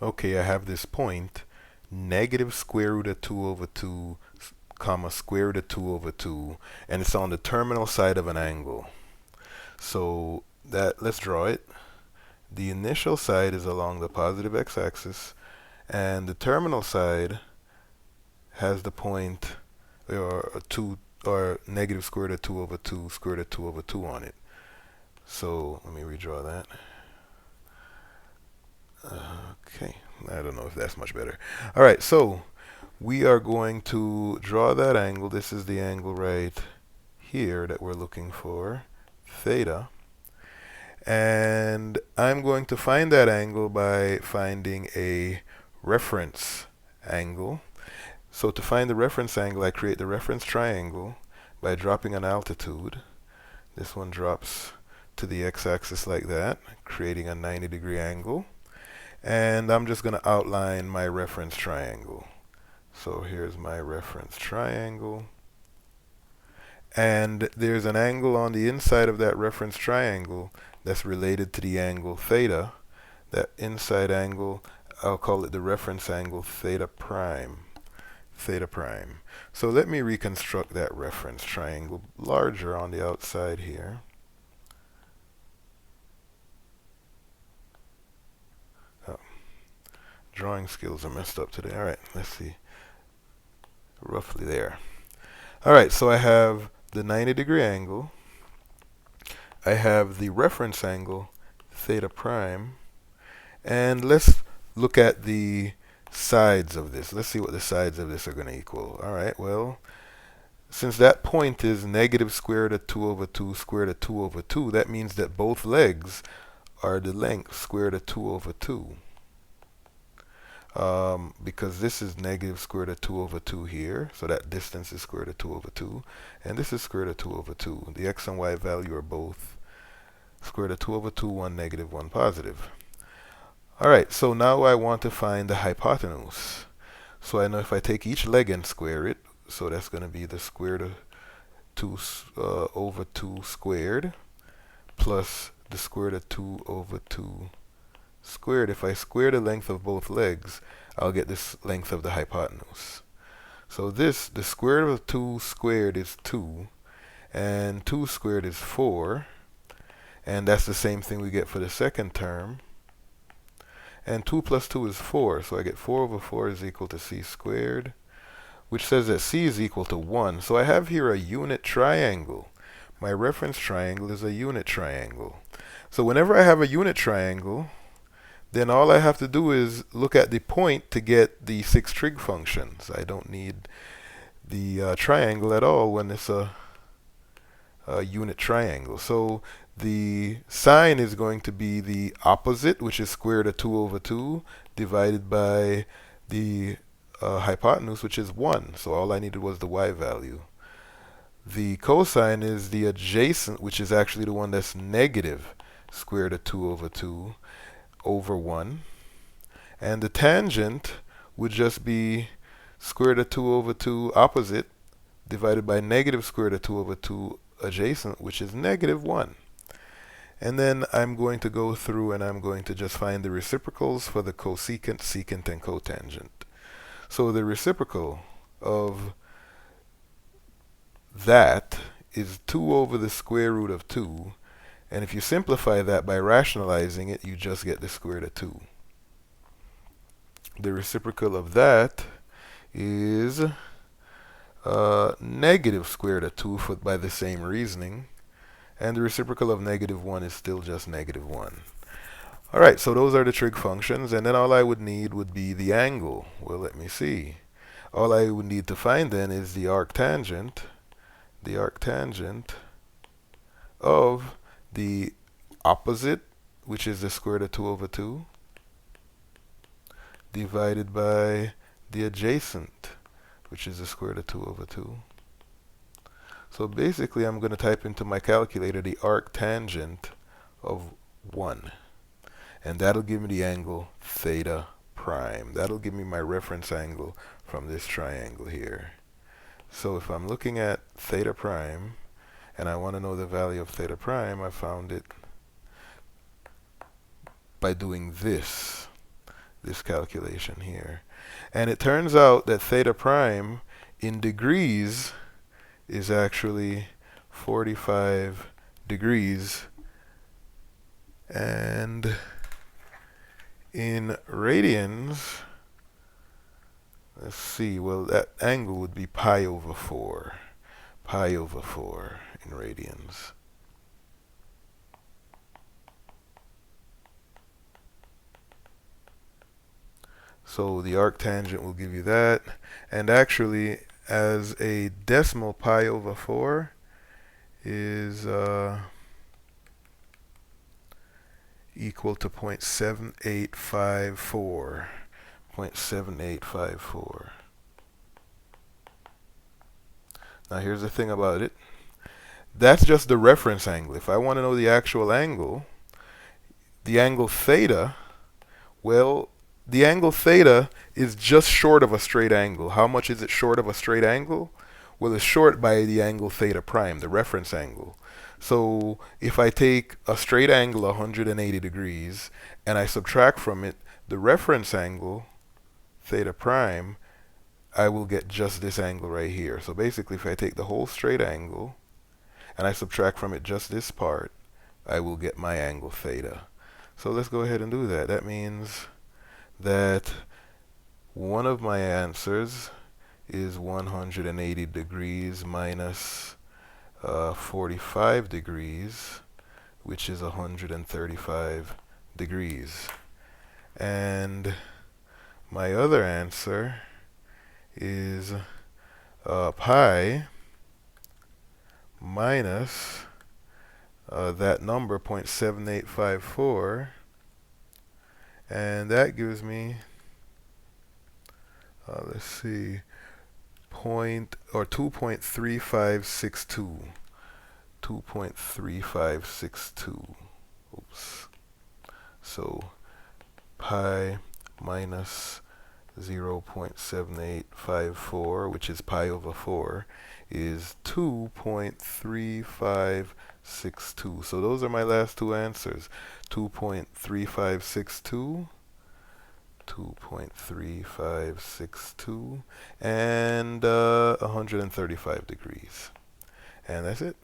Okay, I have this point, negative square root of 2 over 2, comma, square root of 2 over 2, and it's on the terminal side of an angle. So that, let's draw it. The initial side is along the positive x-axis, and the terminal side has the point, or 2, or negative square root of 2 over 2, square root of 2 over 2 on it. So let me redraw that. Okay, I don't know if that's much better. All right, so we are going to draw that angle. This is the angle right here that we're looking for, theta. And I'm going to find that angle by finding a reference angle. So to find the reference angle, I create the reference triangle by dropping an altitude. This one drops to the x-axis like that, creating a 90-degree angle. And I'm just going to outline my reference triangle. So here's my reference triangle. And there's an angle on the inside of that reference triangle that's related to the angle theta. That inside angle, I'll call it the reference angle theta prime. Theta prime. So let me reconstruct that reference triangle larger on the outside here. Oh, drawing skills are messed up today. All right, let's see. Roughly there. All right, so I have the 90-degree angle. I have the reference angle theta prime. And let's look at the sides of this. Let's see what the sides of this are going to equal. All right, well, since that point is negative square root of 2 over 2 square root of 2 over 2, that means that both legs are the length square root of 2 over 2. Because this is negative square root of 2 over 2 here, so that distance is square root of 2 over 2, and this is square root of 2 over 2. The x and y value are both square root of 2 over 2, one negative, one positive. Alright, so now I want to find the hypotenuse. So I know if I take each leg and square it, so that's going to be the square root of 2 over 2 squared plus the square root of 2 over 2 squared. If I square the length of both legs, I'll get this length of the hypotenuse. So this, the square root of 2 squared is 2, and 2 squared is 4, and that's the same thing we get for the second term. And 2 plus 2 is 4, so I get 4 over 4 is equal to c squared, which says that c is equal to 1. So I have here a unit triangle. My reference triangle is a unit triangle. So whenever I have a unit triangle, then all I have to do is look at the point to get the 6 trig functions. I don't need the triangle at all when it's a unit triangle. So the sine is going to be the opposite, which is square root of 2 over 2, divided by the hypotenuse, which is 1. So all I needed was the y value. The cosine is the adjacent, which is actually the one that's negative square root of 2 over 2 over 1. And the tangent would just be square root of 2 over 2 opposite divided by negative square root of 2 over 2 adjacent, which is negative 1. And then I'm going to go through and I'm going to just find the reciprocals for the cosecant, secant, and cotangent. So the reciprocal of that is 2 over the square root of 2. And if you simplify that by rationalizing it, you just get the square root of 2. The reciprocal of that is negative square root of 2 by the same reasoning. And the reciprocal of negative 1 is still just negative 1. Alright, so those are the trig functions. And then all I would need would be the angle. Well, let me see. All I would need to find then is the arctangent. The arctangent of the opposite, which is the square root of 2 over 2, divided by the adjacent, which is the square root of 2 over 2. So basically, I'm going to type into my calculator the arctangent of 1. And that'll give me the angle theta prime. That'll give me my reference angle from this triangle here. So if I'm looking at theta prime, and I want to know the value of theta prime, I found it by doing this. this calculation here. And it turns out that theta prime in degrees is actually 45 degrees, and in radians, let's see, well, that angle would be pi over 4 in radians. So the arctangent will give you that. And actually, as a decimal, pi over 4 is equal to 0.7854. 0.7854. Now here's the thing about it. That's just the reference angle. If I want to know the actual angle, the angle theta, well, the angle theta is just short of a straight angle. How much is it short of a straight angle? Well, it's short by the angle theta prime, the reference angle. So if I take a straight angle 180 degrees and I subtract from it the reference angle theta prime, I will get just this angle right here. So basically, if I take the whole straight angle and I subtract from it just this part, I will get my angle theta. So let's go ahead and do that. That means that one of my answers is 180 degrees minus 45 degrees, which is 135 degrees. And my other answer is pi minus that number 0.7854, and that gives me let's see, 2.3562. 2.3562. Oops. So pi minus 0.7854, which is pi over 4, is 2.3562. So those are my last two answers. 2.3562, 2.3562, and 135 degrees. And that's it.